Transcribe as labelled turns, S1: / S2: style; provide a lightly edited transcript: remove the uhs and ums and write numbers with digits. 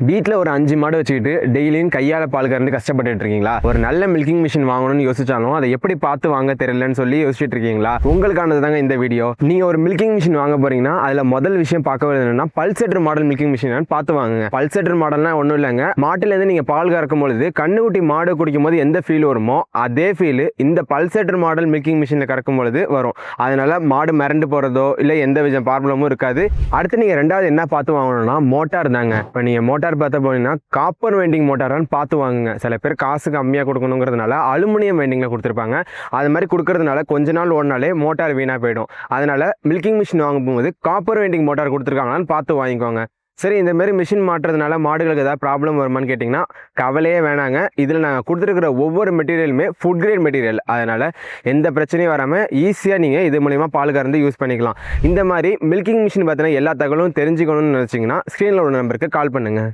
S1: வீட்டில் ஒரு 5 மாடு வச்சுக்கிட்டு டெய்லியும் கையால் பால் கறந்து கஷ்டப்பட்டுட்டு இருக்கீங்களா? ஒரு நல்ல மில்கிங் மிஷின் வாங்கணும்னு யோசிச்சாலும் அதை எப்படி பார்த்து வாங்க தெரியலன்னு சொல்லி யோசிச்சுட்டு இருக்கீங்களா? உங்களுக்கானது தாங்க இந்த வீடியோ. நீங்கள் ஒரு மில்கிங் மிஷின் வாங்க போறீங்கன்னா அதில் முதல் விஷயம் பார்க்க வேண்டியது என்னன்னா பல்செட்டர் மாடல் மில்கிங் மிஷின் பார்த்து வாங்குங்க. பல்செட்டர் மாடல்னா ஒன்றும் இல்லைங்க, மாட்டிலேருந்து நீங்கள் பால் கறக்கும் பொழுது கண்ணுக்குட்டி மாடு குடிக்கும் போது எந்த ஃபீல் வருமோ அதே ஃபீல் இந்த பல்செட்டர் மாடல் மில்கிங் மிஷினில் கறக்கும் பொழுது வரும். அதனால மாடு மிரண்டு போகிறதோ இல்லை எந்த வித ப்ராப்ளமும் இருக்காது. அடுத்து நீங்கள் ரெண்டாவது என்ன பார்த்து வாங்கணும்னா மோட்டார் தாங்க. இப்போ நீங்கள் மோட்டார் பார்த்த போனீங்கன்னா காப்பர் வைண்டிங் மோட்டாரான்னு பார்த்து வாங்குங்க. சில பேர் காசு கம்மியாக கொடுக்கணுங்கிறதுனால அலுமினியம் வைண்டிங்கில் கொடுத்துருப்பாங்க. அது மாதிரி கொடுக்கறதுனால கொஞ்ச நாள் ஓடினாலே மோட்டார் வீணாக போயிடும். அதனால மில்கிங் மிஷின் வாங்கும்போது காப்பர் வைண்டிங் மோட்டார் கொடுத்துருக்காங்களான்னு பார்த்து வாங்கிக்கோங்க. சரி, இந்த மாதிரி மிஷின் மாட்டுறதுனால மாடுகளுக்கு ஏதாவது ப்ராப்ளம் வருமானு கேட்டிங்கன்னா கவலையே வேணாங்க. இதில் நாங்கள் கொடுத்துருக்கிற ஒவ்வொரு மெட்டீரியலுமே ஃபுட் கிரேட் மெட்டீரியல். அதனால் எந்த பிரச்சனையும் வராமல் ஈஸியாக நீங்கள் இது மூலிமா பால் கறந்து யூஸ் பண்ணிக்கலாம். இந்த மாதிரி மில்கிங் மிஷின் பார்த்தீங்கன்னா எல்லா தகவலும் தெரிஞ்சுக்கணும்னு நினச்சிங்கன்னா ஸ்க்ரீனில் உள்ள நம்பருக்கு கால் பண்ணுங்கள்.